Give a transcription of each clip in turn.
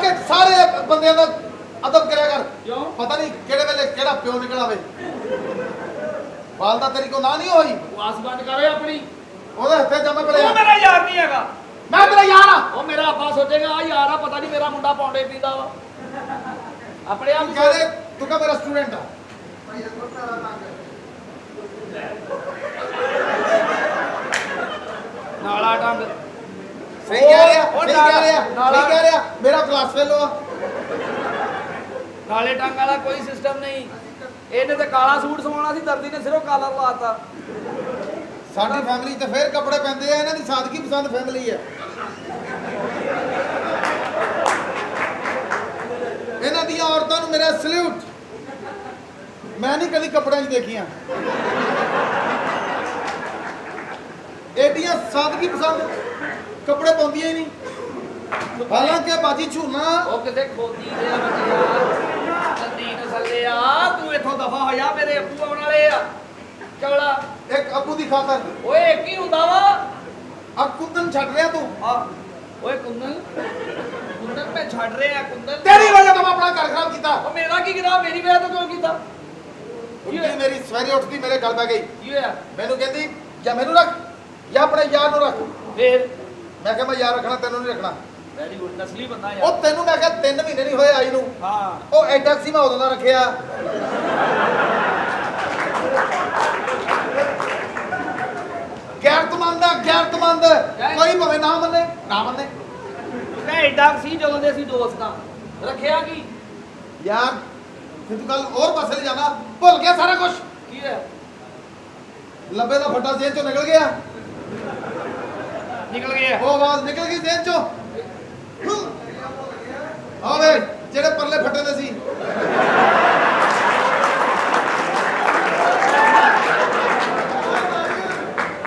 ਕਿ ਸਾਰੇ ਬੰਦਿਆਂ ਦਾ ਅਦਬ ਕਰਿਆ ਕਰ। ਕਿਉਂ? ਪਤਾ ਨਹੀਂ ਕਿਹੜੇ ਵੇਲੇ ਕਿਹੜਾ ਪਿਓ ਨਿਕਲ ਆਵੇ। ਵਾਲਦਾ ਤੇਰੀ ਕੋ ਨਾ ਨਹੀਂ ਹੋਈ, ਵਾਸ ਬੰਦ ਕਰੇ ਆਪਣੀ। ਉਹਦੇ ਹੱਥੇ ਜਮਾ ਪੜਿਆ। ਉਹ ਮੇਰਾ ਯਾਰ ਨਹੀਂ ਹੈਗਾ। ਮੈਂ ਤੇਰਾ ਯਾਰ ਆ। ਉਹ ਮੇਰਾ ਆਪਾ ਸੋਚੇਗਾ ਆ ਯਾਰ ਆ, ਪਤਾ ਨਹੀਂ ਮੇਰਾ ਮੁੰਡਾ ਪੌਂਡੇ ਪੀਂਦਾ ਵਾ। ਆਪਣੇ ਆਪ ਕਹਦੇ ਤੂੰ ਕਹ ਮੇਰਾ ਸਟੂਡੈਂਟ ਆ। ਨਾਲਾ ਟੰਗ ਸਹੀ ਕਹਿ ਰਿਹਾ, ਉਹ ਸਹੀ ਕਹਿ ਰਿਹਾ, ਨਾਲਾ- ਸਹੀ ਕਹਿ ਰਿਹਾ। ਮੇਰਾ ਕਲਾਸ ਫੇਲੋ ਆ। ਨਾਲੇ ਟੰਗ ਵਾਲਾ ਕੋਈ ਸਿਸਟਮ ਨਹੀਂ। ਇਹਨੇ ਤੇ ਕਾਲਾ ਸੂਟ ਸਵਾਉਣਾ ਸੀ, ਦਰਦੀ ਨੇ ਸਿਰੋਂ ਕਾਲਾ ਲਾਤਾ। ਸਾਡੀ ਫੈਮਿਲੀ ਤੇ ਫੇਰ ਕੱਪੜੇ ਪੈਂਦੇ ਆ। ਇਹਨਾਂ ਦੀ ਸਾਦਗੀ ਪਸੰਦ ਫੈਮਿਲੀ ਹੈ। ਇਹਨਾਂ ਦੀਆਂ ਔਰਤਾਂ ਨੂੰ ਮੇਰਾ ਸਲੂਟ। ਮੈਂ ਨਹੀਂ ਕਦੀ ਕੱਪੜਿਆਂ 'ਚ ਦੇਖੀਆਂ। ਏਡੀਆਂ ਸਾਦਗੀ ਪਸੰਦ ਕੱਪੜੇ ਪਾਉਂਦੀਆਂ ਹੀ ਨਹੀਂ। ਹਾਲਾਂਕਿ ਬਾਜੀ ਝੂਨਾ ਉਹ ਕਿਸੇ ਖੋਦੀ ਦੇ ਬੱਚਿਆ ਨਦੀ ਨਸਲੇ ਆ। ਤੂੰ ਇੱਥੋਂ ਦਫਾ ਹੋ ਜਾ, ਮੇਰੇ ਅੱਬੂ ਆਉਣ ਵਾਲੇ ਆ। ਚੌੜਾ ਇੱਕ ਅੱਬੂ ਦੀ ਖਾਤਰ ਓਏ ਇੱਕ ਹੀ ਹੁੰਦਾ ਵਾ। ਆ ਕੁੰਦਨ ਛੱਡ ਰਿਹਾ ਤੂੰ। ਆ ਓਏ ਕੁੰਦਨ ਮੈਂ ਛੱਡ ਰਿਹਾ। ਕੁੰਦਨ ਤੇਰੀ ਵਜ੍ਹਾ ਤੋਂ ਮੈਂ ਆਪਣਾ ਘਰ ਖਰਾਬ ਕੀਤਾ। ਉਹ ਮੇਰਾ ਕੀ ਕੀਤਾ? ਮੇਰੀ ਵਜ੍ਹਾ ਤੋਂ ਕਿਉਂ ਕੀਤਾ? ਉੱਠੀ ਮੇਰੀ ਸਵੇਰੇ ਉੱਠਦੀ ਮੇਰੇ ਗਲ ਪੈ ਗਈ। ਕੀ ਹੋਇਆ? ਮੈਨੂੰ ਕਹਿੰਦੀ ਜਾਂ ਮੈਨੂੰ ਰੱਖ ਜਾਂ ਆਪਣੇ ਯਾਰ ਨੂੰ ਰੱਖ। ਫੇਰ ਮੈਂ ਕਿਹਾ ਮੈਂ ਯਾਰ ਰੱਖਣਾ, ਤੈਨੂੰ ਨਹੀਂ ਰੱਖਣਾ। ਵੈਰੀ ਗੁੱਡ, ਨਸਲੀ ਬੰਦਾ ਯਾਰ। ਉਹ ਤੈਨੂੰ ਮੈਂ ਕਿਹਾ 3 ਮਹੀਨੇ ਨਹੀਂ ਹੋਏ ਆਈ ਨੂੰ। ਹਾਂ ਉਹ ਐਡਾ ਸੀ ਮੈਂ ਉਦੋਂ ਦਾ ਰੱਖਿਆ। ਗੈਰਤਮੰਦ ਆ, ਗੈਰਤਮੰਦ। ਕੋਈ ਭਾਵੇਂ ਨਾ ਮੰਨੇ ਨਾ ਮੰਨੇ। ਮੈਂ ਐਡਾ ਸੀ ਜਦੋਂ ਦੇ ਅਸੀਂ ਦੋਸਤ ਆ। ਰੱਖਿਆ ਕੀ ਯਾਰ ਫਿਰ ਤੂੰ ਗੱਲ ਹੋਰ ਪਾਸੇ ਲੈ ਜਾਣਾ। ਭੁੱਲ ਗਿਆ ਸਾਰਾ ਕੁਝ। ਕੀ ਹੈ? ਲੱਭੇ ਦਾ ਫੱਟਾ ਜੇਬ ਚੋਂ ਨਿਕਲ ਗਿਆ। ਨਿਕਲ ਗਿਆ। ਉਹ ਆਵਾਜ਼ ਨਿਕਲ ਗਈ ਜੇਬ ਚੋਂ। ਆਵੇ ਜਿਹੜੇ ਪਰਲੇ ਫੱਟੇ ਦੇ ਸੀ।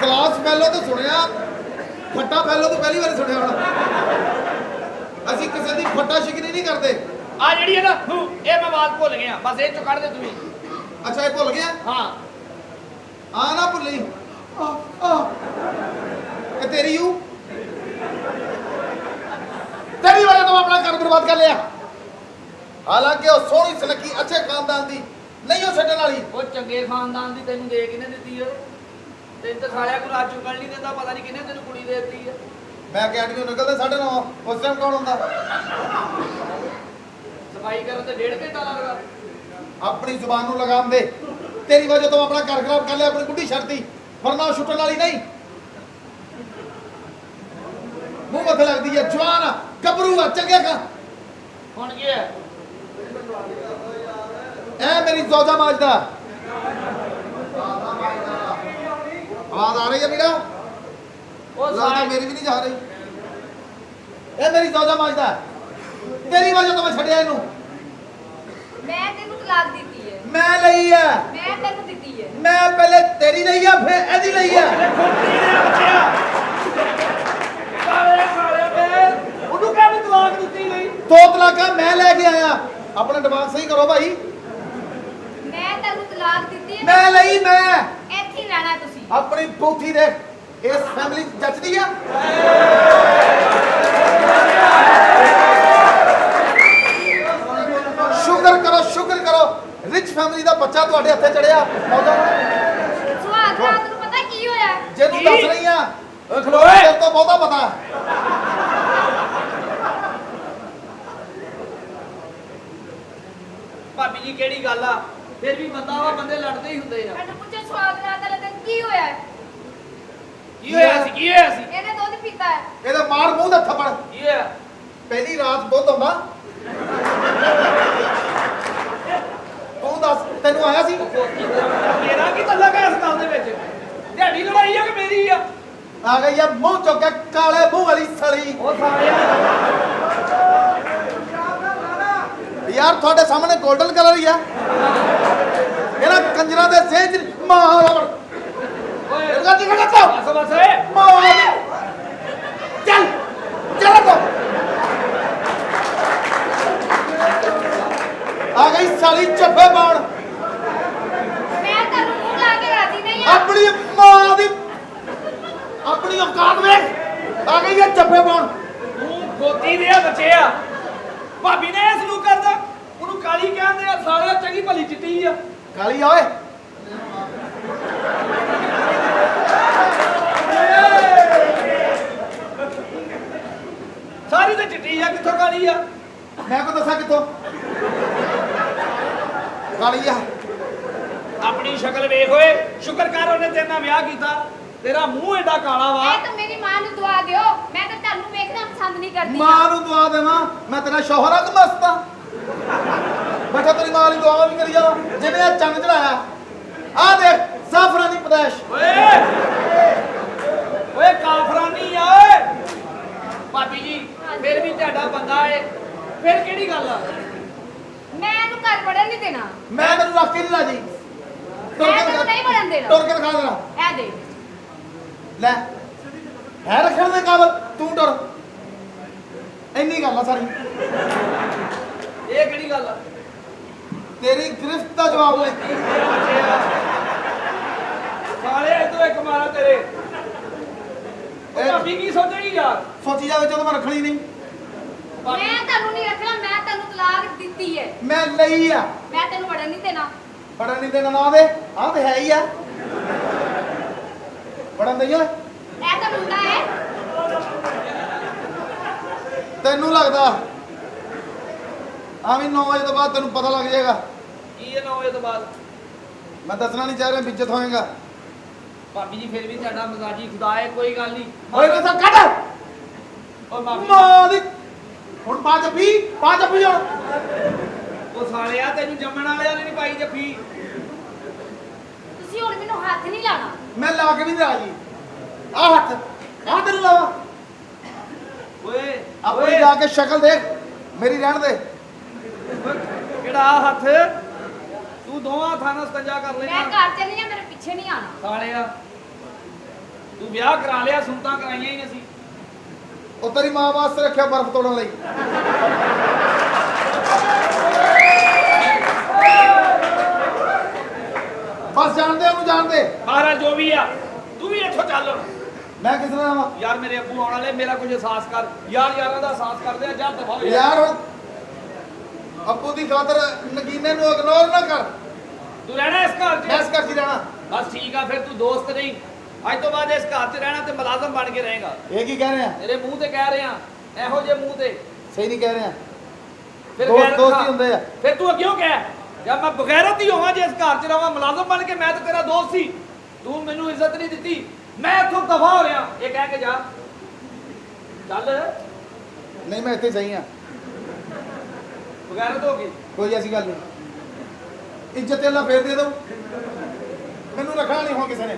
ਕਲਾਸ ਫੈਲੋ ਤਾਂ ਸੁਣਿਆ, ਫੱਟਾ ਫੈਲੋ ਤਾਂ ਪਹਿਲੀ ਵਾਰ ਸੁਣਿਆ ਹੁਣ। ਅਸੀਂ ਕਿਸੇ ਦੀ ਫੱਟਾ ਸ਼ਿਕਨੀ ਨਹੀਂ ਕਰਦੇ। ਆ ਜਿਹੜੀ ਹੈ ਨਾ ਇਹ ਮੈਂ ਬਾਤ ਭੁੱਲ ਗਿਆ। ਬਸ ਇਹ ਚੋਂ ਕੱਢ ਦੇ ਤੂੰ। ਅੱਛਾ ਇਹ ਭੁੱਲ ਗਿਆ। ਹਾਂ ਆ ਨਾ ਭੁੱਲੀ। ਇਹ ਤੇਰੀ ਹੂੰ। ਤੇਰੀ ਵਜ੍ਹਾ ਤੋਂ ਆਪਣਾ ਘਰ ਬਰਬਾਦ ਕਰ ਲਿਆ। ਹਾਲਾਂਕਿ ਉਹ ਸੋਹਣੀ ਸੁਨੱਖੀ ਅੱਛੇ ਖਾਨਦਾਨ ਦੀ ਨਹੀਂ ਉਹ ਛੱਡਣ ਵਾਲੀ। ਉਹ ਚੰਗੇ ਖਾਨਦਾਨ ਦੀ ਤੈਨੂੰ ਦੇ ਕਿਹਨੇ ਦਿੱਤੀ ਓਏ? ਤੈਨੂੰ ਤਾਂ ਸਾਲਿਆ ਕੋਈ ਰਾਜੂ ਗੱਲ ਨਹੀਂ ਦਿੰਦਾ। ਪਤਾ ਨਹੀਂ ਕਿਹਨੇ ਤੈਨੂੰ ਕੁੜੀ ਦੇ ਦਿੱਤੀ ਹੈ। ਮੈਂ ਅਕੈਡਮੀ ਨਿਕਲਦੇ 9:30 ਉਸ ਟਾਈਮ ਕੌਣ ਹੁੰਦਾ? ਸਫਾਈ ਕਰਨ ਤੇ 1.5 ਘੰਟਾ ਲੱਗਦਾ। ਆਪਣੀ ਜ਼ੁਬਾਨ ਨੂੰ ਲਗਾਮ ਦੇ। ਤੇਰੀ ਵਜ੍ਹਾ ਤੋਂ ਆਪਣਾ ਘਰ ਖਰਾਬ ਕਰ ਲਿਆ, ਆਪਣੀ ਗੁੱਡੀ ਛੱਡਤੀ। ਵਰਨਾ ਉਹ ਛੁੱਟਣ ਵਾਲੀ ਨਹੀਂ। ਮੂੰਹ ਮੱਥੇ ਲੱਗਦੀ ਹੈ, ਜਵਾਨ ਆ, ਗੱਭਰੂ ਆ, ਚੰਗੇ ਕਾ। ਹੁਣ ਕੀ ਹੈ? ਐ ਮੇਰੀ ਜ਼ੌਜਾ ਮਾਜਦਾ। ਆਵਾਜ਼ ਆ ਰਹੀ ਹੈ ਵੀਰਾ? ਉਹ ਲੱਗਦਾ ਸਾਲ ਮੇਰੀ ਵੀ ਨਹੀਂ ਜਾ ਰਹੀ। ਇਹ ਮੇਰੀ ਜ਼ੌਜਾ ਮਾਜਦਾ। ਤੇਰੀ ਵਜ੍ਹਾ ਤੋਂ ਮੈਂ ਛੱਡਿਆ ਇਹਨੂੰ। ਮੈਂ ਤੈਨੂੰ ਤਲਾਕ ਦਿੱਤੀ ਹੈ। ਮੈਂ ਲਈ ਹੈ। ਮੈਂ ਤੈਨੂੰ ਦਿੱਤੀ ਹੈ। ਮੈਂ ਪਹਿਲੇ ਤੇਰੀ ਲਈ ਆ, ਫਿਰ ਇਹਦੀ ਲਈ ਆ। ਉਹਨੂੰ ਕਹਿ ਵੀ ਤਲਾਕ ਦਿੱਤੀ ਨਹੀਂ। 2 ਤਲਾਕਾਂ ਮੈਂ ਲੈ ਕੇ ਆਇਆ। ਆਪਣਾ ਦਿਮਾਗ ਸਹੀ ਕਰੋ ਭਾਈ। ਮੈਂ ਤੈਨੂੰ ਤਲਾਕ ਦਿੱਤੀ ਹੈ। ਮੈਂ ਲਈ ਮੈਂ। ਇੱਥੇ ਹੀ ਰਹਿਣਾ ਤੁਸੀਂ। ਆਪਣੀ ਬੂਥੀ ਦੇਖ। ਇਸ ਫੈਮਿਲੀ ਜੱਜਦੀ ਆ। ਸ਼ੁਕਰ ਕਰੋ ਰਿਚ ਫੈਮਿਲੀ ਦਾ ਬੱਚਾ ਤੁਹਾਡੇ ਹੱਥੇ ਚੜਿਆ। ਸੁਹਾਗ ਰਾਤ ਨੂੰ ਪਤਾ ਕੀ ਹੋਇਆ? ਜੇ ਤੂੰ ਦੱਸ ਰਹੀ ਆ ਖਲੋਏ ਤੇਰੇ ਤੋਂ ਬਹੁਤਾ ਪਤਾ। ਭਾਬੀ ਜੀ ਕਿਹੜੀ ਗੱਲ ਆ? ਫਿਰ ਵੀ ਬੰਦਾ ਵਾ, ਬੰਦੇ ਲੜਦੇ ਹੀ ਹੁੰਦੇ ਆ। ਮੈਨੂੰ ਪੁੱਛਿਆ ਸੁਹਾਗ ਰਾਤ ਵਾਲੇ ਦਿਨ ਕੀ ਹੋਇਆ? ਕੀ ਹੋਇਆ ਸੀ? ਕੀ ਹੋਇਆ ਸੀ? ਇਹਨੇ ਦੁੱਧ ਪੀਤਾ ਹੈ। ਇਹਦਾ ਮਾਰ ਮੂੰਹ ਦਾ ਥੱਪੜ। ਕੀ ਹੋਇਆ? ਪਹਿਲੀ ਰਾਤ ਦੁੱਧ ਆਉਂਦਾ। ਤੂੰ ਦੱਸ ਤੈਨੂੰ ਆਇਆ ਸੀ? ਮੇਰਾ ਕੀ ਤਲਕ ਹੈ ਇਸ ਗੱਲ ਦੇ ਵਿੱਚ? ਦਿਹਾੜੀ ਲੜਾਈ ਆ ਕਿ ਮੇਰੀ ਆ? ਆ ਗਈ ਆ ਮੂੰਹ ਚੁੱਕ ਕੇ ਕਾਲੇ ਮੂੰਹ ਵਾਲੀ ਸਲੀ। ਉਹ ਸਾਲਿਆ ਯਾਰ ਤੁਹਾਡੇ ਸਾਹਮਣੇ 골ਡਨ ਕਲਰ ਹੀ ਆ। ਇਹਨਾਂ ਕੰਜਰਾਂ ਦੇ ਸੇਜ ਮਾਰ। ਓਏ ਇਹਦਾ ਕੀ ਕਰਦਾ? ਬਸ ਬਸ ਓਏ ਮਾਰ। ਚੱਲ ਚੱਲ ਤੋ। ਆ ਗਈ ਸਾਲੀ ਚੱਫੇ ਪਾਉਣ। ਮੈਂ ਤੈਨੂੰ ਮੂੰਹ ਲਾ ਕੇ ਰਾਜੀ ਨਹੀਂ ਆ। ਆਪਣੀ ਮਾਂ ਦੀ ਆਪਣੀ ਔਕਾਤ ਵੇਖ। ਆ ਗਈ ਹੈ ਚੱਫੇ ਪਾਉਣ। ਤੂੰ ਗੋਦੀ ਦੇ ਬੱਚੇ ਆ। ਭਾਬੀ ਨੇ ਇਹ ਸਲੂਕ ਕਰਦਾ ਉਹਨੂੰ ਕਾਲੀ ਕਹਿੰਦੇ ਆ ਸਾਲਿਆ ਚੰਗੀ ਭਲੀ ਚਿੱਟੀ ਆ ਕਾਲੀ ਆ ਓਏ ਸਾਰੀ ਤੇ ਚਿੱਟੀ ਆ ਕਿੱਥੋਂ ਕਾਲੀ ਆ ਮੈਂ ਕੋ ਦੱਸਾਂ ਕਿੱਥੋਂ ਕਾਲੀ ਆ ਆਪਣੀ ਸ਼ਕਲ ਵੇਖ ਓਏ ਸ਼ੁਕਰ ਕਰ ਉਹਨੇ ਤੇਰੇ ਨਾਲ ਵਿਆਹ ਕੀਤਾ ਤੇਰਾ ਮੂੰਹ ਏਡਾ ਕਾਲਾ ਵਾ ਇਹ ਤਾਂ ਮੇਰੀ ਮਾਂ ਨੂੰ ਦੁਆ ਦਿਓ ਮੈਂ ਤਾਂ ਤੁਹਾਨੂੰ ਵੇਖਣਾ ਪਸੰਦ ਨਹੀਂ ਕਰਦੀ ਮਾਂ ਨੂੰ ਦੁਆ ਦੇਵਾਂ ਮੈਂ ਤੇਰਾ ਸ਼ੌਹਰਾ ਕਿ ਮਸਤਾ ਬੈਠਾ ਤੇਰੀ ਮਾਂ ਲਈ ਦੁਆ ਵੀ ਕਰੀ ਜਾ ਜਿਵੇਂ ਆ ਚੰਨ ਚੜਾਇਆ ਆ ਦੇਖ ਸਾਫਰਾਨੀ ਪ੍ਰਦੇਸ਼ ਓਏ ਓਏ ਕਾਫਰਾਨੀ ਆ ਓਏ ਭਾਬੀ ਜੀ ਫਿਰ ਵੀ ਤੁਹਾਡਾ ਬੰਦਾ ਏ ਫਿਰ ਕਿਹੜੀ ਗੱਲ ਆ ਮੈਂ ਇਹਨੂੰ ਘਰ ਵੜਨ ਨਹੀਂ ਦੇਣਾ ਮੈਂ ਤੈਨੂੰ ਰੱਖ ਕੇ ਨਹੀਂ ਰਾਜੀ ਮੈਂ ਤੈਨੂੰ ਨਹੀਂ ਵੜਨ ਦੇਣਾ ਟੁਰ ਕੇ ਦਿਖਾ ਦੇਣਾ ਇਹ ਦੇ ਲੈ ਹੈ ਰੱਖਣ ਦੇ ਕਾਬਲ ਤੂੰ ਟੁਰ ਇੰਨੀ ਗੱਲ ਆ ਸਾਰੀ ਇਹ ਕਿਹੜੀ ਗੱਲ ਆ ਤੇਰੀ ਗ੍ਰਿਫਤ ਦਾ ਜਵਾਬ ਲੈ ਸਾਲੇ ਇਧਰੋਂ ਇੱਕ ਮਾਰਾ ਤੇਰੇ ਉਹ ਭਾਬੀ ਕੀ ਸੋਚੇਗੀ ਯਾਰ ਸੋਚੀ ਜਾਵੇ ਜਦੋਂ ਮੈਂ ਰੱਖਣੀ ਨਹੀਂ ਮੈਂ ਤੁਹਾਨੂੰ ਨਹੀਂ ਰੱਖਣਾ ਮੈਂ ਤੈਨੂੰ ਤਲਾਕ ਦਿੱਤੀ ਹੈ ਮੈਂ ਲਈ ਆ ਮੈਂ ਤੈਨੂੰ ਵੜਨ ਨਹੀਂ ਦੇਣਾ ਪੜਨ ਨਹੀਂ ਦੇਣਾ ਨਾ ਦੇ ਆਹ ਤੇ ਹੈ ਹੀ ਆ ਪੜਨ ਦਈਏ ਇਹ ਤਾਂ ਮੁੰਡਾ ਹੈ ਤੈਨੂੰ ਲੱਗਦਾ ਆਵੀਂ 9 ਵਜੇ ਤੋਂ ਬਾਅਦ ਤੈਨੂੰ ਪਤਾ ਲੱਗ ਜਾਏਗਾ ਕੀ ਇਹ 9 ਵਜੇ ਤੋਂ ਬਾਅਦ ਮੈਂ ਦੱਸਣਾ ਨਹੀਂ ਚਾਹ ਰਿਹਾ ਇੱਜ਼ਤ ਹੋਏਗਾ ਭਾਬੀ ਜੀ ਫਿਰ ਵੀ ਤੁਹਾਡਾ ਮਜ਼ਾਜੀ ਖੁਦਾ ਹੈ ਕੋਈ ਗੱਲ ਨਹੀਂ ਓਏ ਕਸਾ ਕੱਢ ਓ ਮਾਫੀ ਮਾਂ ਦੀ ਹੁਣ ਪਾ ਜੱਫੀ ਹੁਣ ਉਹ ਸਾਲਿਆ ਤੈਨੂੰ ਜੰਮਣ ਵਾਲਿਆਂ ਨੇ ਨਹੀਂ ਪਾਈ ਜੱਫੀ ਤੁਸੀਂ ਹੁਣ ਮੈਨੂੰ ਹੱਥ ਨਹੀਂ ਲਾਣਾ ਮੈਂ ਲਾ ਕੇ ਵੀ ਨਹੀਂ ਰਾਜੀ ਆ ਹੱਥ ਆ ਤੈਨੂੰ ਲਾਵਾ ਓਏ ਆਪਣੀ ਜਾ ਕੇ ਸ਼ਕਲ ਦੇਖ ਮੇਰੀ ਰਹਿਣ ਦੇ ਕਿਹੜਾ ਆਹ ਹੱਥ ਤੂੰ ਦੋਵਾਂ ਥਾਣਾ ਸਕੰਜਾ ਕਰ ਮੈਂ ਲੈਣਾ ਘਰ ਚੱਲੀ ਆ ਮੇਰੇ ਪਿੱਛੇ ਨਹੀਂ ਆਣਾ ਸਾਲਿਆ ਤੂੰ ਵਿਆਹ ਕਰਾ ਲਿਆ ਸੁਣਤਾਂ ਕਰਾਈਆਂ ਹੀ ਨਹੀਂ ਅਸੀਂ ਉਹ ਤੇਰੀ ਮਾਂ ਵਾਸਤੇ ਰੱਖਿਆ ਬਰਫ਼ ਤੋੜਨ ਲਈ ਬਸ ਜਾਣਦੇ ਉਹਨੂੰ ਜਾਣਦੇ ਮਹਾਰਾਜ ਜੋ ਵੀ ਆ ਤੂੰ ਵੀ ਇੱਥੋਂ ਚੱਲ ਮੈਂ ਕਿਸ ਨਾਲ ਆਵਾਂ ਯਾਰ ਮੇਰੇ ਅੱਬੂ ਆਉਣ ਵਾਲੇ ਮੇਰਾ ਕੁਝ ਅਹਿਸਾਸ ਕਰ ਯਾਰ ਯਾਰਾਂ ਦਾ ਅਹਿਸਾਸ ਕਰਦੇ ਆ ਜਾਂ ਦਫਾ ਹੋ ਯਾਰ ਹੁਣ ਅੱਬੂ ਦੀ ਖਾਤਰ ਨਗੀਨੇ ਨੂੰ ਇਗਨੋਰ ਨਾ ਕਰ ਤੂੰ ਰਹਿਣਾ ਇਸ ਘਰ 'ਚ ਮੈਂ ਇਸ ਘਰ 'ਚ ਹੀ ਰਹਿਣਾ ਬਸ ਠੀਕ ਆ ਫਿਰ ਤੂੰ ਦੋਸਤ ਨਹੀਂ ਅੱਜ ਤੋਂ ਬਾਅਦ ਇਸ ਘਰ 'ਚ ਰਹਿਣਾ ਤੇ ਮੁਲਾਜ਼ਮ ਬਣ ਕੇ ਰਹੇਗਾ ਇਹ ਕੀ ਕਹਿ ਰਹੇ ਆ ਤੇਰੇ ਮੂੰਹ ਤੇ ਕਹਿ ਰਿਹਾ ਇਹੋ ਜਿਹੇ ਮੂੰਹ ਤੇ ਸਹੀ ਨਹੀਂ ਕਹਿ ਰਹੇ ਆ ਫਿਰ ਦੋਸਤ ਗੈਰਤ ਦੋਸਤ ਹੀ ਖਾ। ਹੁੰਦੇ ਆ ਫਿਰ ਤੂੰ ਕਿਉਂ ਕਹਿ ਜਦ ਮੈਂ ਬਗੈਰਤ ਹੀ ਹੋਵਾਂ ਜੇ ਇਸ ਘਰ 'ਚ ਰਵਾਂ ਮੁਲਾਜ਼ਮ ਬਣ ਕੇ ਮੈਂ ਤਾਂ ਤੇਰਾ ਦੋਸਤ ਸੀ ਤੂੰ ਮੈਨੂੰ ਇੱਜ਼ਤ ਨਹੀਂ ਦਿੱਤੀ ਮੈਂ ਇੱਥੋਂ ਦਫਾ ਹੋ ਰਿਹਾ ਇਹ ਕਹਿ ਕੇ ਜਾ ਚੱਲ ਨਹੀਂ ਮੈਂ ਇੱਥੇ ਸਹੀ ਆ ਬਗੈਰਤ ਹੋ ਗਈ ਕੋਈ ਐਸੀ ਗੱਲ ਨਹੀਂ ਇੱਜ਼ਤ ਅੱਲਾ ਫੇਰ ਦੇ ਦੋ ਮੈਨੂੰ ਰੱਖਣਾ ਨਹੀਂ ਹੋ ਕਿਸੇ ਨੇ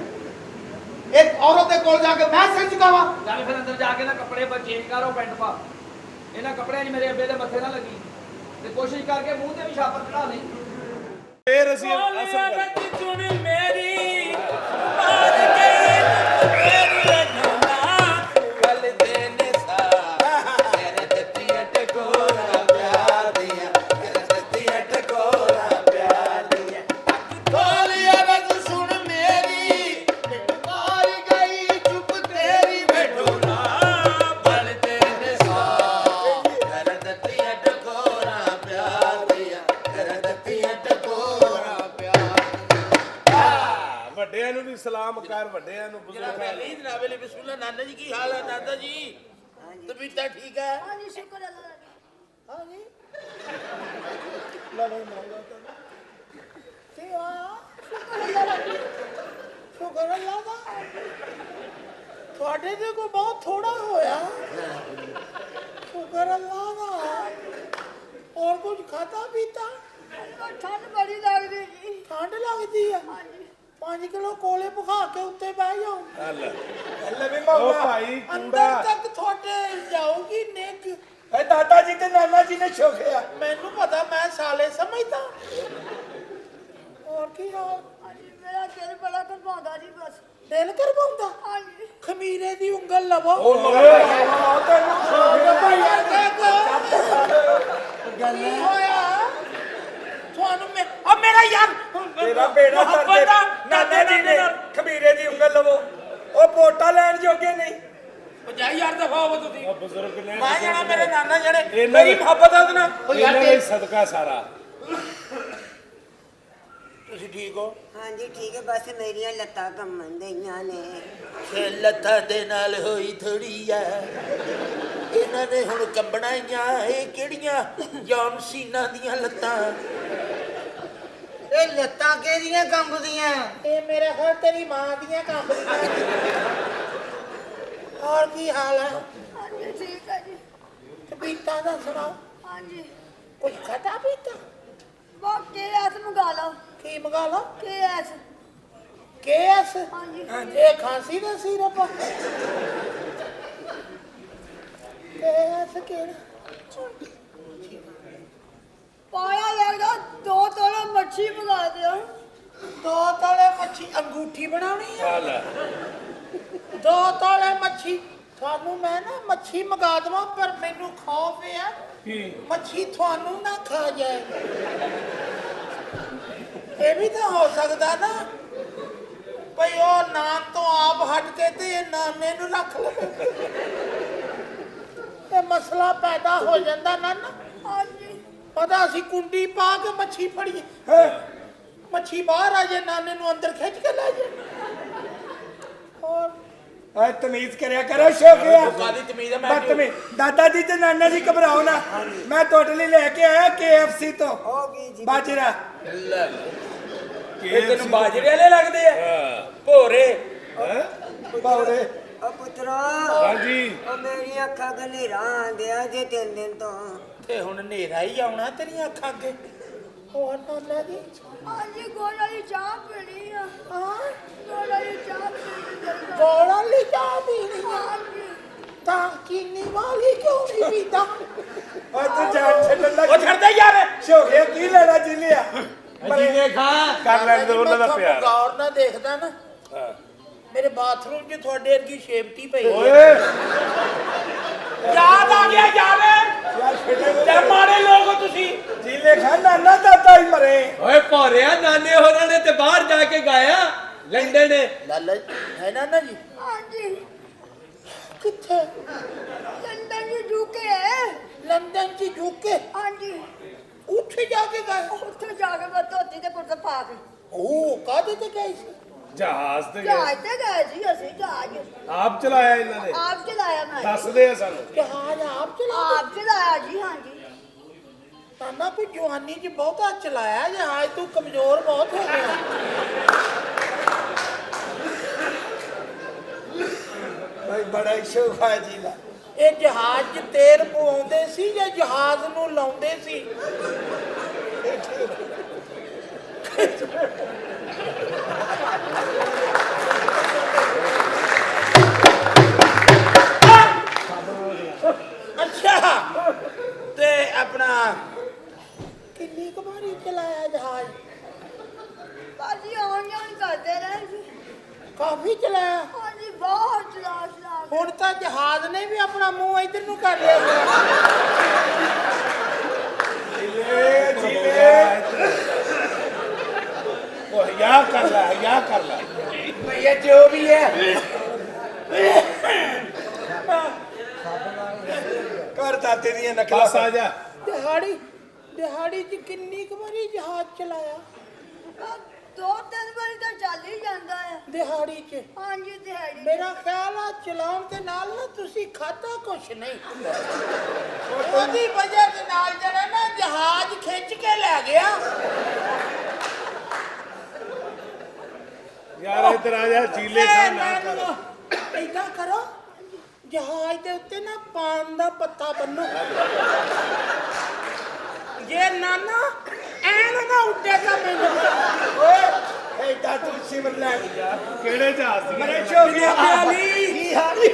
ਇੱਕ ਔਰਤ ਦੇ ਕੋਲ ਜਾ ਕੇ ਮੈਂ ਸਿਰ ਝੁਕਾਵਾਂ ਚੱਲ ਫਿਰ ਅੰਦਰ ਜਾ ਕੇ ਨਾ ਕੱਪੜੇ ਪਰ ਚੇਂਜ ਕਰੋ ਪੈਂਟ ਪਾ ਇਹਨਾਂ ਕੱਪੜਿਆਂ 'ਚ ਮੇਰੇ ਅੱਬੇ ਦੇ ਮੱਥੇ ਨਾ ਲੱਗੀ ਤੇ ਕੋਸ਼ਿਸ਼ ਕਰਕੇ ਮੂੰਹ ਤੇ ਵੀ ਛਾਪਰ ਚੜਾ ਲਈ ਫੇਰ ਅਸੀਂ ਅਸਲ ਕਰ ਚੁਣ ਮੇਰੀ ਮਾਰ ਗਈ ਮੇਰੀ ਅਨਨਾ ਗੱਲ ਦੇ ਨਿਸਾ ਤੇਰੇ ਦਿੱਤੀਆਂ ਟਕੋਰਾ ਪਿਆਰ ਦੀਆਂ ਤੇਰੇ ਦਿੱਤੀਆਂ ਟਕੋਰਾ ਪਿਆਰ ਦੀਆਂ ਤੋਲੀਆ ਬਸ ਸੁਣ ਮੇਰੀ ਮਾਰ ਗਈ ਚੁੱਪ ਤੇਰੀ ਬੈਠੋ ਨਾ ਗੱਲ ਦੇ ਨਿਸਾ ਤੇਰੇ ਦਿੱਤੀਆਂ ਟਕੋਰਾ ਪਿਆਰ ਦੀਆਂ ਤੇਰੇ ਦਿੱਤੀਆਂ ਟਕੋਰਾ ਵੱਡਿਆਂ ਨੂੰ ਵੀ ਸਲਾਮ ਕਰ ਵੱਡਿਆਂ ਨੂੰ ਬਜ਼ੁਰਗਾਂ ਨੂੰ ਪਹਿਲੀ ਜਨਾਬ ਅਲੀ ਬਿਸਮਿਲ੍ਲਾ ਨਾਨਾ ਜੀ ਕੀ ਹਾਲ ਹੈ ਦਾਦਾ ਜੀ ਤਬੀਅਤ ਠੀਕ ਹੈ ਹਾਂਜੀ ਸ਼ੁਕਰ ਅੱਲਾਹ ਦਾ ਹਾਂਜੀ ਲੈ ਨਹੀਂ ਮੰਗਾ ਕੀ ਹੋਇਆ ਸ਼ੁਕਰ ਅੱਲਾਹ ਦਾ ਤੁਹਾਡੇ ਤੇ ਕੋਈ ਬਹੁਤ ਥੋੜਾ ਹੋਇਆ ਸ਼ੁਕਰ ਅੱਲਾਹ ਦਾ और कुछ खाता पीता ਠੰਡ ਬੜੀ ਲੱਗਦੀ ਜੀ ठंड लगती है 5 किलो कोले भखा के उत्ते बह जाओ ਲੈ ਵੀ ਉਹ ਭਾਈ अंदर ਕੂੜਾ तक थोड़े जाओगी नेक ਇਹ ਦਾਦਾ ਜੀ ਤੇ ਨਾਨਾ ਜੀ ਨੇ ਛੋਕਿਆ मैनू पता मैं साले समझता और की हाल ਹਾਂਜੀ ਮੇਰਾ ਦਿਲ ਬੜਾ ਕਰਵਾਉਂਦਾ ਜੀ ਬਸ दिल कर पाਉਂਦਾ ਹਾਂਜੀ खमीरे दी उंगल लवो ਕੀ ਹੋਇਆ ਤੁਹਾਨੂੰ ਮੈਂ ਆ ਮੇਰਾ ਯਾਰ ਤੇਰਾ ਬੇੜਾ ਪਤਾ ਨਾਨਾ ਜੀ ਨੇ ਖਮੀਰੇ ਦੀ ਉਂਗਲ ਲਵੋ ਉਹ ਵੋਟਾਂ ਲੈਣ ਜੋਗੇ ਨਹੀਂ ਭਜਾਈ ਯਾਰ ਦਫਾ ਹੋਵੋ ਤੁਸੀਂ ਉਹ ਬਜ਼ੁਰਗ ਨੇ ਮੈਂ ਜਾਣਾ ਮੇਰੇ ਨਾਨਾ ਜਿਹੜੇ ਇਹਨਾਂ ਮੇਰੀ ਦੇ- ਮੁਹੱਬਤ ਆ ਉਹਦੇ ਨਾਲ ਇਹਨਾਂ ਦਾ ਹੀ ਸਦਕਾ ਸਾਰਾ। ਤੁਸੀਂ ਠੀਕ ਹੋ ਹਾਂਜੀ ਠੀਕ ਹੈ ਬਸ ਮੇਰੀਆਂ ਲੱਤਾਂ ਕੰਮਣ ਦਈਆਂ ਨੇ ਤੇ ਲੱਤਾਂ ਦੇ ਨਾਲ ਹੋਈ ਥੋੜੀ ਆ ਇਹਨਾਂ ਨੇ ਹੁਣ ਕੰਬਣਾ ਇਹ ਕਿਹੜੀਆਂ ਜੌਨ ਸੀਨਾ ਦੀਆਂ ਲੱਤਾਂ ਇਹ ਲੱਤਾਂ ਕਿਹਦੀਆਂ ਕੰਬਦੀਆਂ ਇਹ ਮੇਰੇ ਖਿਆਲ ਤੇਰੀ ਮਾਂ ਦੀਆਂ ਕੰਬਦੀਆਂ ਹੋਰ ਕੀ ਹਾਲ ਹੈ ਹਾਂਜੀ ਠੀਕ ਹੈ ਜੀ ਕਬੀਤਾ ਦਾ ਸੁਣਾਓ ਹਾਂਜੀ ਕੁਝ ਖਾਤਾ ਪੀਤਾ ਬਾਕੀ ਐਸ ਮੰਗਾ ਲਓ ਕੀ ਮੰਗਾ ਲਾ KS ਕੇਸ ਹਾਂਜੀ ਇਹ ਖਾਂਸੀ ਦਾ ਸਿਰਪ ਕੇਸ ਕਿਹੜਾ ਪਾਇਆ ਯਾਰ ਦਾ 2 ਤੋਲੇ ਮੱਛੀ ਮੰਗਾ ਦਿਓ 2 ਤੋਲੇ ਮੱਛੀ ਅੰਗੂਠੀ ਬਣਾਉਣੀ ਹੈ ਹਾਲ 2 ਤੋਲੇ ਮੱਛੀ ਤੁਹਾਨੂੰ ਮੈਂ ਨਾ ਮੱਛੀ ਮੰਗਾ ਦੇਵਾਂ ਪਰ ਮੈਨੂੰ ਖੌਫ ਹੈ ਕੀ ਮੱਛੀ ਤੁਹਾਨੂੰ ਨਾ ਖਾ ਜਾਏ ਇਹ ਵੀ ਤਾਂ ਹੋ ਸਕਦਾ ਨਾ ਭਈ ਉਹ ਨਾਨ ਤੋਂ ਆਪ ਹਟ ਕੇ ਤੇ ਇਹ ਨਾਨੇ ਨੂੰ ਰੱਖ ਲਵੇ ਇਹ ਮਸਲਾ ਪੈਦਾ ਹੋ ਜਾਂਦਾ ਨਾ ਹਾਂਜੀ ਪਤਾ ਅਸੀਂ ਕੁੰਡੀ ਪਾ ਕੇ ਮੱਛੀ ਫੜੀਏ ਮੱਛੀ ਬਾਹਰ ਆ ਜੇ ਨਾਨੇ ਨੂੰ ਅੰਦਰ ਖਿੱਚ ਕੇ ਲੈ ਜੇ ਹੋਰ ਆ ਤਮੀਜ਼ ਕਰਿਆ ਕਰੋ ਸ਼ੌਕਿਆ ਕਾਦੀ ਤਮੀਜ਼ ਹੈ ਬਦਤਮੀਜ਼ ਦਾਦਾ ਜੀ ਤੇ ਨਾਨਾ ਜੀ ਘਬਰਾਓ ਨਾ ਮੈਂ ਤੁਹਾਡੇ ਲਈ ਲੈ ਕੇ ਆਇਆ KFC ਤੋਂ ਹੋ ਗਈ ਜੀ ਬਾਜਰਾ ਇਹ ਤੈਨੂੰ ਬਾਜਰੇ ਵਾਲੇ ਲੱਗਦੇ ਆ ਭੋਰੇ ਬਾਉਰੇ ਉਹ ਪੁੱਤਰਾ ਹਾਂਜੀ ਉਹ ਮੇਰੀਆਂ ਅੱਖਾਂ ਗਨੇਰਾ ਆਂਦਿਆ ਜੇ 3 ਦਿਨ ਤੋਂ ਤੇ ਹੁਣ ਹਨੇਰਾ ਹੀ ਆਉਣਾ ਤੇਰੀਆਂ ਅੱਖਾਂ ਅੱਗੇ ਹੋਰ ਨਾਨਾ ਜੀ ਹਾਂਜੀ ਗੋਲ ਵਾਲੀ ਚਾਹ ਪੀਣੀ ਆ ਹਾਂ ਗੋਲ ਵਾਲੀ ਚਾਹ ਪੀਣੀ ਗੋਲਾਂ ਲਈ ਚਾਹ ਪੀਣੀ ਆ ਹਾਂਜੀ ਤਾਂ ਚੀਨੀ ਵਾਲੀ ਕਿਉਂ ਨਹੀਂ ਪੀਤਾ ਓਏ ਤੂੰ ਜਾਨ ਛੱਡਣ ਲੱਗ ਉਹ ਛੱਡਦੇ ਯਾਰ ਸ਼ੌਕਿਆ ਕੀ ਲੈਣਾ ਜੀ ਲਿਆ ਜੀਨੇ ਖਾ ਕਰ ਲੈਣ ਦੇ ਉਹਨਾਂ ਦਾ ਮੈਂ ਪਿਆਰ ਗੌਰ ਨਾਲ ਦੇਖਦਾ ਨਾ ਮੇਰੇ ਬਾਥਰੂਮ 'ਚ ਤੁਹਾਡੇ ਵਰਗੀ ਸ਼ੇਪਟੀ ਪਈ ਹੈ ਓਏ ਯਾਦ ਆ ਗਿਆ ਯਾਰ ਤੇ ਮਾੜੇ ਲੋਕ ਹੋ ਤੁਸੀਂ ਜੀ ਲੈ ਖਾ ਨਾਨਾ ਦਾਦਾ ਹੀ ਮਰੇ ਓਏ ਭੋਰਿਆ ਨਾਨੇ ਹੋਰਾਂ ਨੇ ਤੇ ਬਾਹਰ ਜਾ ਕੇ ਗਾਇਆ ਲੰਡਨ ਲਾਲਾ ਹੈ ਨਾਨਾ ਜੀ ਹਾਂਜੀ ਕਿੱਥੇ ਲੰਡਨ ਨੂੰ ਜੂਕੇ ਹੈ ਲੰਡਨ 'ਚ ਯੂਕੇ ਹਾਂਜੀ ਉੱਥੇ ਜਾ ਕੇ ਗਏ ਉੱਥੇ ਜਾ ਕੇ ਮੈਂ ਧੋਤੀ ਤੇ ਕੁੜਤਾ ਪਾ ਕੇ ਉਹ ਕਾਹਦੇ ਤੇ ਗਏ ਸੀ ਜਹਾਜ਼ ਤੇ ਗਏ ਜਹਾਜ਼ ਤੇ ਗਏ ਜੀ ਅਸੀਂ ਜਹਾਜ਼ ਆਪ ਚਲਾਇਆ ਇਹਨਾਂ ਨੇ ਆਪ ਚਲਾਇਆ ਮੈਂ ਦੱਸਦੇ ਆ ਸਾਨੂੰ ਜਹਾਜ਼ ਆਪ ਚਲਾ ਆਪ ਚਲਾਇਆ ਜੀ ਹਾਂਜੀ ਨਾਨਾ ਕੋਈ ਜਵਾਨੀ 'ਚ ਬਹੁਤਾ ਚਲਾਇਆ ਜਹਾਜ਼ ਤੂੰ ਕਮਜ਼ੋਰ ਬਹੁਤ ਹੋ ਗਿਆ ਭਾਈ ਬੜਾ ਹੀ ਸ਼ੌਕ ਹੈ ਜੀ ਦਾ ਇਹ ਜਹਾਜ਼ 'ਚ ਤੇਲ ਪਵਾਉਂਦੇ ਸੀ ਜਾਂ ਜਹਾਜ਼ ਨੂੰ ਲਾਉਂਦੇ ਸੀ ਅੱਛਾ ਤੇ ਆਪਣਾ ਕਿੰਨੀ ਕੁ ਵਾਰੀ ਚਲਾਇਆ ਜਹਾਜ਼ ਬਾਜੀ ਆਉਣ ਜਾਣ ਕਰਦੇ ਰਹੇ ਜੀ ਕਾਫੀ ਚਲਾਇਆ ਹਾਂਜੀ ਬਹੁਤ ਚਲਾ ਚਲਾ ਕੇ। ਹੁਣ ਤਾਂ ਜਹਾਜ਼ ਨੇ ਵੀ ਆਪਣਾ ਮੂੰਹ ਇੱਧਰ ਨੂੰ ਕਰ ਲਿਆ ਉਹ ਯਾ ਕਰ ਲੈ ਯਾ ਕਰ ਲੈ ਭਈਆ ਜੋ ਵੀ ਹੈ ਘਰ ਦਾਤੇ ਦੀਆਂ ਬਸ ਨਕਲਾਂ ਆ ਜਾ ਦਿਹਾੜੀ 'ਚ ਕਿੰਨੀ ਕੁ ਵਾਰੀ ਜਹਾਜ਼ ਚਲਾਇਆ ਆਹ 2-3 ਵਾਰੀ ਤਾਂ ਚੱਲ ਹੀ ਜਾਂਦਾ ਹੈ ਦਿਹਾੜੀ 'ਚ ਹਾਂਜੀ ਦਿਹਾੜੀ ਮੇਰਾ ਖਿਆਲ ਆ ਚਲਾਉਣ ਦੇ ਨਾਲ ਨਾ ਤੁਸੀਂ ਖਾਧਾ ਕੁਛ ਨਹੀਂ ਉਹਦੀ ਵਜ੍ਹਾ ਦੇ ਨਾਲ ਜਿਹੜਾ ਨਾ ਜਹਾਜ਼ ਖਿੱਚ ਕੇ ਲੈ ਗਿਆ ਯਾਰ ਇੱਧਰ ਆ ਜਾ ਜੀਲੇ ਖਾ ਨਾ ਕਰ ਏਦਾਂ ਕਰੋ ਜਹਾਜ਼ ਦੇ ਉੱਤੇ ਨਾ ਪਾਨ ਦਾ ਪੱਤਾ ਬੰਨੋ ਜੇ ਨਾਨਾ ਐਨ ਨਾ ਉੱਡੇਗਾ ਮੈਨੂੰ ਓਏ ਐਡਾ ਤੂੰ ਸਿਮਰ ਲੈ ਕਿਹੜੇ ਜਹਾਜ਼ ਦੀ ਮਰੇ ਸ਼ੌਕਿਆ ਕੀ ਹਾਲੀ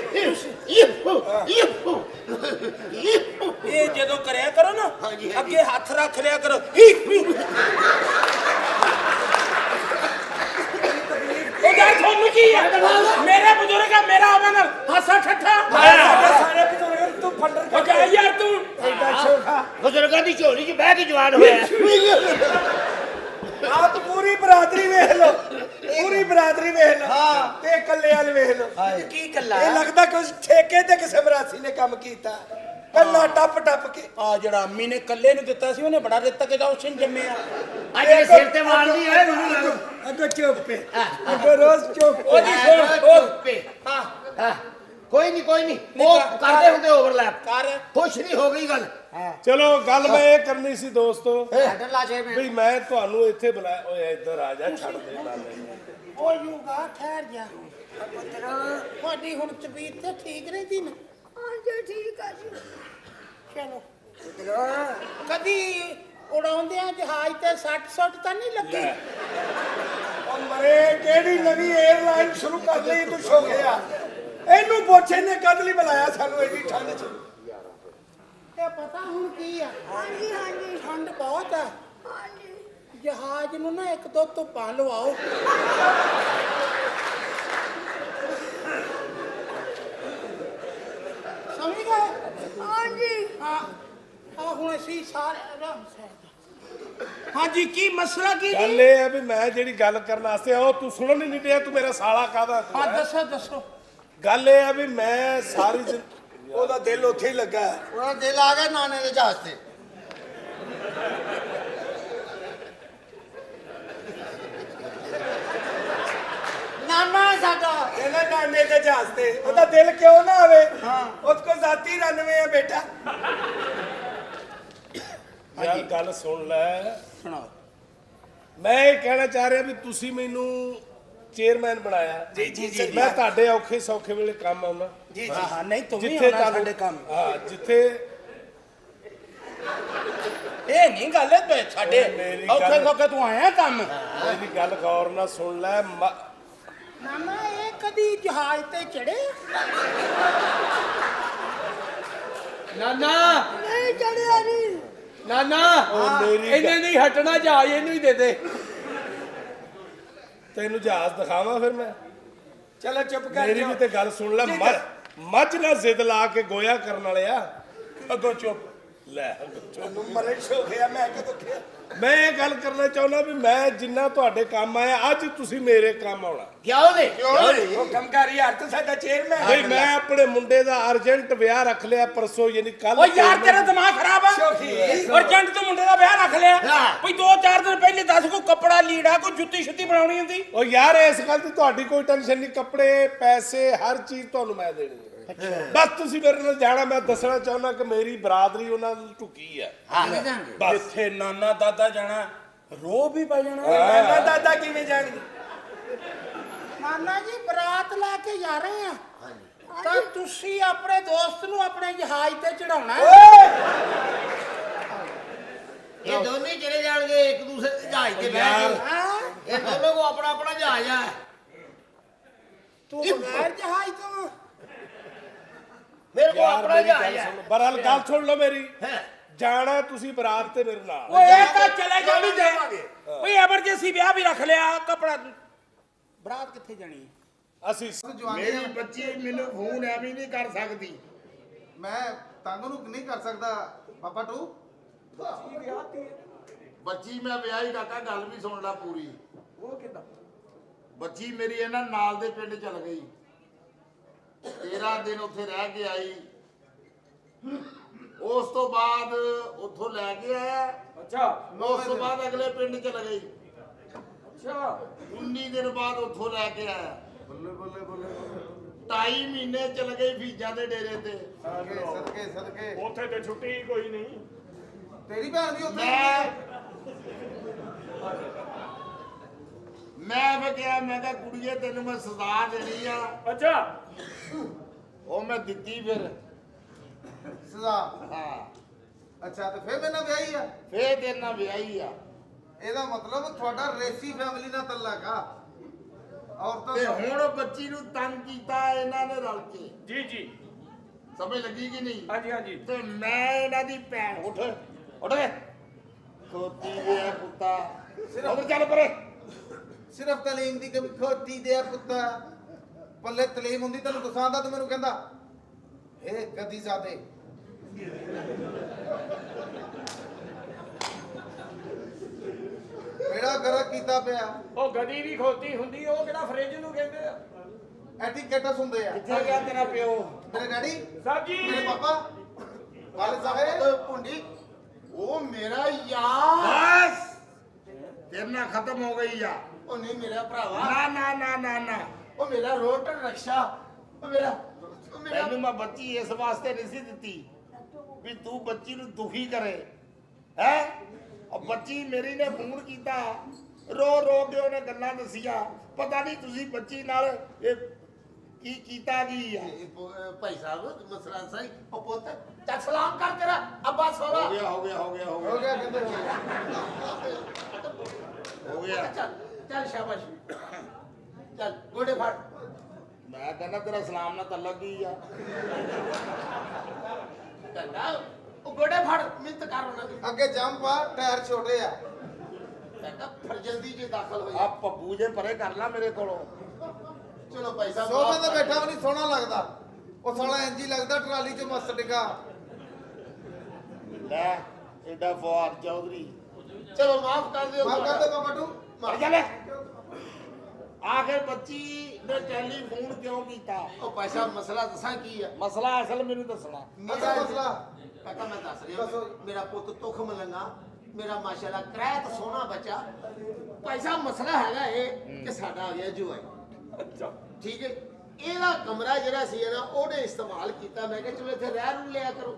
ਇਹ ਜਦੋਂ ਕਰਿਆ ਕਰੋ ਨਾ ਅੱਗੇ ਹੱਥ ਰੱਖ ਲਿਆ ਕਰੋ ਉਹ ਯਾਰ ਤੁਹਾਨੂੰ ਕੀ ਹੈ ਮੇਰੇ ਬਜ਼ੁਰਗ ਆ ਮੇਰਾ ਉਹਨਾਂ ਨਾਲ ਹਾਸਾ ਠੱਠਾ ਸਾਰੇ ਬਜ਼ੁਰਗ ਤੂੰ ਫੰਡਰ ਉਹ ਜਾ ਯਾਰ ਤੂੰ ਐਡਾ ਸ਼ੌਕਾ ਬਜ਼ੁਰਗਾਂ ਦੀ ਝੋਲੀ 'ਚ ਬਹਿ ਕੇ ਜਵਾਨ ਹੋਇਆ ਆਹ ਤੂੰ ਪੂਰੀ ਬਰਾਦਰੀ ਵੇਖ ਲੋ ਪੂਰੀ ਬਰਾਦਰੀ ਵੇਖ ਲਓ ਹਾਂ। ਤੇ ਇਕੱਲੇ ਵਾਲ ਵੇਖ ਲਓ ਹਾਏ। ਕੀ ਗੱਲਾਂ ਇਹ ਲੱਗਦਾ ਕੁਝ ਠੇਕੇ ਤੇ ਕਿਸੇ ਮਰਾਸੀ ਨੇ ਕੰਮ ਕੀਤਾ ਕੱਲਾ ਟੱਪ ਟੱਪ ਕੇ ਆ ਜਿਹੜਾ ਅੰਮੀ ਨੇ ਕੱਲੇ ਨੂੰ ਦਿੱਤਾ ਸੀ ਉਹਨੇ ਬੜਾ ਦਿੱਤਾ ਕਿ ਉਸ ਨੂੰ ਜੰਮਿਆ ਆ ਜਿਹੜੇ ਸਿਰ ਤੇ ਮਾਰਦੀ ਹੈ ਅੱਗੋ ਚੁੱਪ ਅੱਗੋ ਰੋਜ਼ ਚੁੱਪ ਉਹਦੀ ਸੁਣ ਹਾਂ ਕੋਈ ਨਹੀਂ ਉਹ ਕਰਦੇ ਹੁੰਦੇ ਓਵਰਲੈਪ ਕਰ ਖੁਸ਼ ਨਹੀਂ ਹੋ ਗਈ ਗੱਲ ਚਲੋ ਗੱਲ ਮੈਂ ਇਹ ਕਰਨੀ ਸੀ ਦੋਸਤੋ ਹੈਡਰ ਲਾ ਛੇ ਵੀ ਮੈਂ ਤੁਹਾਨੂੰ ਇੱਥੇ ਬੁਲਾਇਆ ਓਏ ਇੱਧਰ ਆ ਜਾ ਛੱਡ ਦੇ ਗੱਲ ਉਹ ਯੂਗਾ ਠਹਿਰ ਜਾ ਤੁਹਾਡੀ ਹੁਣ ਤਬੀਅਤ ਤੇ ਠੀਕ ਰਹਿੰਦੀ ਨਾ ਹਾਂਜੀ ਠੀਕ ਆ ਜੀ ਚਲੋ ਪੁੱਤਰਾ ਕਦੀ ਉਡਾਉਂਦਿਆਂ ਜਹਾਜ਼ ਤੇ 60 ਤਾਂ ਨਹੀਂ ਲੱਗੀ ਉਹ ਮਰੇ ਕਿਹੜੀ ਨਵੀਂ 에ਅਰਲਾਈਨ ਸ਼ੁਰੂ ਕਰ ਲਈ ਤੂੰ ਹੋ ਗਿਆ ਇਹਨੂੰ ਪੁੱਛ ਇਹਨੇ ਕਦ ਲਈ ਬੁਲਾਇਆ ਸਾਨੂੰ ਐਡੀ ਠੰਡ 'ਚ ਇਹ ਪਤਾ ਹੁਣ ਕੀ ਆ ਹਾਂਜੀ ਹਾਂਜੀ ਠੰਡ ਬਹੁਤ ਆ ਹਾਂਜੀ ਜਹਾਜ਼ ਨੂੰ ਨਾ ਇੱਕ ਦੋ ਧੁੱਪਾਂ ਲਵਾਓ ਸਮਝ ਗਏ ਹਾਂਜੀ ਹਾਂ ਹੁਣ ਅਸੀਂ ਸਾਰੇ ਆਰਾਮ ਸੇ ਹਾਂਜੀ ਕੀ ਮਸਲਾ ਕੀ ਗੱਲ ਜੀ ਇਹ ਹੈ ਵੀ ਮੈਂ ਜਿਹੜੀ ਗੱਲ ਕਰਨ ਵਾਸਤੇ ਆਇਆ ਉਹ ਤੂੰ ਸੁਣਨ ਹੀ ਨਹੀਂ ਪਿਆ ਤੂੰ ਮੇਰਾ ਸਾਲਾ ਕਾਹਦਾ ਹਾਂ ਦੱਸੋ ਗੱਲ ਇਹ ਹੈ ਵੀ ਮੈਂ ਸਾਰੀ ਉਹਦਾ ਦਿਲ ਉੱਥੇ ਹੀ ਲੱਗਾ ਉਹਦਾ ਦਿਲ ਆ ਗਿਆ ਨਾਨੇ ਦੇ ਜਹਾਜ਼ ਤੇ ਨਾਨਾ ਸਾਡਾ ਇਹਨਾਂ ਨਾਨੇ ਦੇ ਜਹਾਜ਼ ਤੇ ਉਹਦਾ ਦਿਲ ਕਿਉਂ ਨਾ ਆਵੇ ਉਸ ਕੋ ਜ਼ਾਤੀ ਰਨਵੇ ਹੈ ਬੇਟਾ ਯਾਰ ਗੱਲ ਸੁਣ ਲੈ ਸੁਣਾਓ ਮੈਂ ਇਹ ਕਹਿਣਾ ਚਾਹ ਰਿਹਾ ਵੀ ਤੁਸੀਂ ਮੈਨੂੰ ਚੇਅਰਮੈਨ ਬਣਾਇਆ ਜੀ ਮੈਂ ਤੁਹਾਡੇ ਔਖੇ ਸੌਖੇ ਵੇਲੇ ਕੰਮ ਆਉਣਾ ਜੀ ਹਾਂ ਨਹੀਂ ਤੂੰ ਵੀ ਜਿੱਥੇ ਆਉਣਾ ਤੁਹਾਨੂੰ ਸਾਡੇ ਕੰਮ ਹਾਂ ਜਿੱਥੇ ਇਹ ਨਹੀਂ ਗੱਲ ਹੈ ਸਾਡੇ ਮੇਰੀ ਗੱਲ- ਔਖੇ ਸੌਖੇ ਤੂੰ ਆਇਆ ਕੰਮ ਮੇਰੀ ਗੱਲ ਗੌਰ ਨਾਲ ਸੁਣ ਲੈ ਨਾਨਾ ਇਹ ਕਦੀ ਜਹਾਜ਼ ਤੇ ਚੜੇ ਨਾਨਾ ਨਹੀਂ ਚੜਿਆ ਜੀ ਨਾਨਾ ਉਹ ਮੇਰੀ ਇਹਨੇ ਨਹੀਂ ਹਟਣਾ ਜਹਾਜ਼ ਇਹਨੂੰ ਹੀ ਦੇ ਦੇ ਤੈਨੂੰ ਜਹਾਜ਼ ਦਿਖਾਵਾਂ ਫਿਰ ਮੈਂ ਚਲੋ ਚੁੱਪ ਕਰ ਮੇਰੀ ਵੀ ਤੇ ਗੱਲ ਸੁਣ ਲੈ ਮੱਝ ਨਾਲ ਜ਼ਿੱਦ ਲਾ ਕੇ ਗੋਇਆ ਕਰਨ ਵਾਲਿਆ ਅੱਗੋਂ ਚੁੱਪ ਲੈ ਅੱਗੋਂ ਚੁੱਪ ਤੈਨੂੰ ਮਰੇ ਹੋ ਗਿਆ ਮੈਂ ਕਦੋਂ ਕਿਹਾ ਮੈਂ ਇਹ ਗੱਲ ਕਰਨਾ ਚਾਹੁੰਦਾ ਵੀ ਮੈਂ ਜਿੰਨਾ ਤੁਹਾਡੇ ਕੰਮ ਆਇਆ ਅੱਜ ਤੁਸੀਂ ਮੇਰੇ ਕੰਮ ਆਉਣਾ ਕਿਉਂ ਨਹੀਂ ਉਹ ਕੰਮਕਾਰੀ ਹਰ ਤਾਂ ਸਾਡਾ ਚੇਅਰਮੈਨ ਬਈ ਮੈਂ ਆਪਣੇ ਮੁੰਡੇ ਦਾ ਅਰਜੈਂਟ ਵਿਆਹ ਰੱਖ ਲਿਆ ਪਰਸੋਂ ਯਾਨੀ ਕੱਲ ਓ ਯਾਰ ਤੇਰਾ ਦਿਮਾਗ ਖਰਾਬ ਆ ਸ਼ੌਕੀ। ਅਰਜੈਂਟ ਤੋਂ ਮੁੰਡੇ ਦਾ ਵਿਆਹ ਰੱਖ ਲਿਆ ਭਈ 2-4 ਦਿਨ ਪਹਿਲੇ ਦੱਸ ਕੋ ਕੱਪੜਾ ਲੀੜਾ ਕੋਈ ਜੁੱਤੀ ਛੁੱਤੀ ਬਣਾਉਣੀ ਹੁੰਦੀ ਉਹ ਯਾਰ ਇਸ ਗੱਲ ਤੇ ਤੁਹਾਡੀ ਕੋਈ ਟੈਨਸ਼ਨ ਨਹੀਂ ਕੱਪੜੇ ਪੈਸੇ ਹਰ ਚੀਜ਼ ਤੁਹਾਨੂੰ ਮੈਂ ਦੇਣੀ ਹੈ ਬਸ ਤੁਸੀਂ ਮੇਰੇ ਨਾਲ ਜਾਣਾ ਮੈਂ ਦੱਸਣਾ ਚਾਹੁੰਦਾ ਕਿ ਮੇਰੀ ਬਰਾਦਰੀ ਉਹਨਾਂ ਨਾਲ ਢੁਕੀ ਹੈ ਬਸ ਜਿੱਥੇ ਨਾਨਾ ਦਾਦਾ ਜਾਣਾ ਰੋ ਵੀ ਪੈ ਜਾਣਾ ਨਾਨਾ ਦਾਦਾ ਕਿਵੇਂ ਜਾਣਗੇ ਨਾਨਾ ਜੀ ਬਰਾਤ ਲੈ ਕੇ ਜਾ ਰਹੇ ਆ ਤਾਂ ਤੁਸੀਂ ਆਪਣੇ ਦੋਸਤ ਨੂੰ ਆਪਣੇ ਜਹਾਜ਼ ਤੇ ਚੜਾਉਣਾ ਇਹ ਦੋਨੇ ਚਲੇ ਜਾਣਗੇ ਇੱਕ ਦੂਸਰੇ ਦੇ ਜਹਾਜ਼ ਤੇ ਬਹਿ ਯਾਰ। ਕੇ ਇਹ ਦੋਨੋਂ ਕੋ ਆਪਣਾ ਆਪਣਾ ਜਹਾਜ਼ ਆ ਤੂੰ ਬਗੈਰ ਜਹਾਜ਼ ਤੋਂ ਮੇਰੇ ਕੋ ਯਾਰ ਆਪਣਾ ਮੇਰੀ ਜਹਾਜ਼ ਗੱਲ ਆ ਸੁਣ ਬਰਹਾਲ ਗੱਲ ਸੁਣ ਲਓ ਮੇਰੀ ਹੈਂ। ਜਾਣਾ ਤੁਸੀਂ ਬਰਾਤ ਤੇ ਮੇਰੇ ਨਾਲ ਓਏ ਇਹ ਤਾਂ ਚਲੇ ਜਾਵਾਂਗੇ ਓਏ ਐਮਰਜੈਂਸੀ ਵਿਆਹ ਵੀ ਰੱਖ ਲਿਆ ਕੱਪੜਾ ਬਰਾਤ ਕਿੱਥੇ ਜਾਣੀ ਹੈ ਅਸੀਂ ਮੇਰੀ ਬੱਚੀ ਮੈਨੂੰ ਫੋਨ ਐਵੇਂ ਨਹੀਂ ਕਰ ਸਕਦੀ ਮੈਂ ਤੰਗ ਨੂੰ ਨਹੀਂ ਕਰ ਸਕਦਾ ਪਾਪਾ ਟੂ ਬੱਚੀ ਮੈਂ ਵਿਆਹੀ ਕਾਕਾ ਗੱਲ ਵੀ ਸੁਣ ਲੈ ਪੂਰੀ ਉਹ ਕਿਦਾਂ ਬੱਚੀ ਮੇਰੀ ਇਹਨਾਂ ਨਾਲ ਦੇ ਪਿੰਡ ਚਲ ਗਈ 13 ਦਿਨ ਉੱਥੇ ਰਹਿ ਕੇ ਆਈ ਉਸ ਤੋਂ ਬਾਅਦ ਉੱਥੋਂ ਲੈ ਕੇ ਆਇਆ ਅੱਛਾ ਉਸ ਤੋਂ ਬਾਅਦ ਅਗਲੇ ਪਿੰਡ ਚਲ ਗਈ ਅੱਛਾ 19 ਦਿਨ ਬਾਅਦ ਉੱਥੋਂ ਲੈ ਕੇ ਆਇਆ ਬੱਲੇ ਬੱਲੇ ਬੱਲੇ 2.5 ਮਹੀਨੇ ਚਲ ਗਈ ਫੀਜਾਂ ਦੇ ਡੇਰੇ ਤੇ ਸਦਕੇ ਉੱਥੇ ਤੇ ਛੁੱਟੀ ਹੀ ਕੋਈ ਨਹੀਂ ਤੇਰੀ ਭੈਣ ਵੀ ਉੱਥੇ ਮੈਂ ਫਿਰ ਕਿਹਾ ਮੈਂ ਕਿਹਾ ਕੁੜੀਏ ਤੈਨੂੰ ਮੈਂ ਸਜ਼ਾ ਦੇਣੀ ਆ ਅੱਛਾ ਉਹ ਮੈਂ ਦਿੱਤੀ ਫਿਰ ਸਜ਼ਾ ਹਾਂ ਅੱਛਾ ਤੇ ਫਿਰ ਮੈਨਾਂ ਵਿਆਹੀ ਆ ਫੇਰ ਤੇਰੇ ਨਾਲ ਵਿਆਹੀ ਆ ਇਹਦਾ ਮਤਲਬ ਤੁਹਾਡਾ ਰੇਸੀ ਫੈਮਿਲੀ ਨਾਲ ਤਲਕ ਆ ਔਰਤਾਂ ਤੇ ਦਾ ਹੁਣ ਬੱਚੀ ਨੂੰ ਤੰਗ ਕੀਤਾ ਇਹਨਾਂ ਨੇ ਰਲ ਕੇ ਜੀ ਜੀ ਸਮਝ ਲੱਗੀ ਕਿ ਨਹੀਂ ਹਾਂਜੀ ਹਾਂਜੀ ਤੇ ਮੈਂ ਇਹਨਾਂ ਦੀ ਭੈਣ ਉੱਠ ਓਏ ਖੋਤੀ ਵੇ ਪੁੱਤਾ ਉਧਰ ਚੱਲ ਪਰੇ ਸਿਰਫ ਤਲੀਮ ਦੀ ਕभी ਖੋਤੀ ਦੇ ਪੁੱਤਾ ਪੱਲੇ ਤਲੀਮ ਹੁੰਦੀ ਤੈਨੂੰ ਗੁੱਸਾ ਆਉਂਦਾ ਤੂੰ ਮੈਨੂੰ ਕਹਿੰਦਾ ਇਹ ਗਦੀ ਜ਼ਾਦੇ ਮੇਰਾ ਗਰਕ ਕੀਤਾ ਪਿਆ ਉਹ ਗਦੀ ਵੀ ਖੋਤੀ ਹੁੰਦੀ ਉਹ ਕਿਹੜਾ ਫ੍ਰਿਜ ਨੂੰ ਕਹਿੰਦੇ ਆ ਐਟੀਕੇਟਸ ਹੁੰਦੇ ਆ ਕਿੱਥੇ ਗਿਆ ਤੇਰਾ ਪਿਓ ਮੇਰੇ ਡੈਡੀ ਸਾਹਿਬ ਜੀ ਮੇਰੇ ਪਾਪਾ ਵਾਲੇ ਸਾਹਿਬ ਭੁੰਡੀ ਉਹ ਮੇਰਾ ਯਾਰ ਬਸ ਤੇਰੇ ਨਾਲ ਖਤਮ ਹੋ ਗਈ ਆ ਉਹ ਨਹੀਂ ਮੇਰਾ ਭਰਾਵਾ ਨਾ ਨਾ ਨਾ ਨਾ ਨਾ ਉਹ ਮੇਰਾ ਰੋਟਰ ਰਕਸ਼ਾ ਉਹ ਮੇਰਾ ਤੈਨੂੰ ਮੈਂ ਬੱਚੀ ਇਸ ਵਾਸਤੇ ਨਹੀਂ ਸੀ ਦਿੱਤੀ ਵੀ ਤੂੰ ਬੱਚੀ ਨੂੰ ਦੁਖੀ ਕਰੇ ਹੈ ਉਹ ਬੱਚੀ ਮੇਰੀ ਨੇ ਫੋਨ ਕੀਤਾ ਰੋ ਰੋ ਕੇ ਉਹਨੇ ਗੱਲਾਂ ਦੱਸੀਆਂ ਪਤਾ ਨਹੀਂ ਤੁਸੀਂ ਬੱਚੀ ਨਾਲ ਇਹ ਕੀ ਕੀਤਾ ਕੀ ਆ ਭਾਈ ਸਾਹਿਬ ਮਸਲਾ ਸਹੀ ਉਹ ਪੁੱਤ ਚੱਲ ਸਲਾਮ ਕਰ ਤੇਰਾ ਅੱਬਾ ਸੋਰਾ ਹੋ ਗਿਆ ਹੋ ਗਿਆ ਹੋ ਗਿਆ ਹੋ ਹੋ ਗਿਆ ਗਿਆ ਕਹਿੰਦੇ ਹੋ ਗਿਆ ਚੱਲ ਚੱਲ ਸ਼ਾਬਾਸ਼ ਚੱਲ ਗੋਡੇ ਫੜ ਮੈਂ ਕਹਿੰਦਾ ਤੇਰਾ ਸਲਾਮ ਨਾਲ ਤਲਕ ਹੀ ਆ ਕਹਿੰਦਾ ਉਹ ਗੋਡੇ ਫੜ ਮਿੰਤ ਕਰ ਉਹਨਾਂ ਦੀ ਅੱਗੇ ਜੰਪ ਆ ਟਾਇਰ ਛੋਟੇ ਆ ਕਹਿੰਦਾ ਫਿਰ ਜਲਦੀ ਜੇ ਦਾਖਲ ਹੋ ਆ ਪੱਪੂ ਜੇ ਪਰੇ ਕਰ ਲੈ ਮੇਰੇ ਕੋਲੋਂ ਚਲੋ ਭਾਈ ਸਾਹਿਬ ਸੋਫੇ ਤੇ ਬੈਠਾ ਵੀ ਨਹੀਂ ਸੋਹਣਾ ਲੱਗਦਾ ਉਹ ਸਾਲਾ ਇੰਜੀ ਲੱਗਦਾ ਟਰਾਲੀ 'ਚ ਮਸਤ ਡਿੱਗਾ ਲੈ ਐਡਾ ਫਵਾਰ ਚੌਧਰੀ ਚਲੋ ਮਾਫ ਕਰ ਦਿਓ ਮਾਫ ਕਰ ਦੇ ਬਾਬਾ ਟੂ ਮਰ ਜਾ ਲੈ ਆਖਿਰ ਬੱਚੀ ਨੇ ਟੈਲੀਫੋਨ ਕਿਉਂ ਕੀਤਾ ਉਹ ਭਾਈ ਸਾਹਿਬ ਮਸਲਾ ਦੱਸਾਂ ਕੀ ਆ ਮਸਲਾ ਅਸਲ ਮੈਨੂੰ ਦੱਸਣਾ ਮੇਰਾ ਮਸਲਾ ਕਾਕਾ ਮੈਂ ਦੱਸ ਰਿਹਾ ਮੇਰਾ ਪੁੱਤ ਤੁਖ ਮਲੰਗਾ ਮੇਰਾ ਮਾਸ਼ਾਅੱਲਾ ਕਰੈਤ ਸੋਹਣਾ ਬੱਚਾ ਭਾਈ ਸਾਹਿਬ ਮਸਲਾ ਹੈਗਾ ਇਹ ਕਿ ਸਾਡਾ ਆ ਗਿਆ ਜੁਆਈ ਠੀਕ ਹੈ ਇਹਦਾ ਕਮਰਾ ਜਿਹੜਾ ਸੀ ਨਾ ਉਹਨੇ ਇਸਤੇਮਾਲ ਕੀਤਾ ਮੈਂ ਕਿਹਾ ਚਲੋ ਇੱਥੇ ਰਹਿ ਰੂ ਲਿਆ ਕਰੋ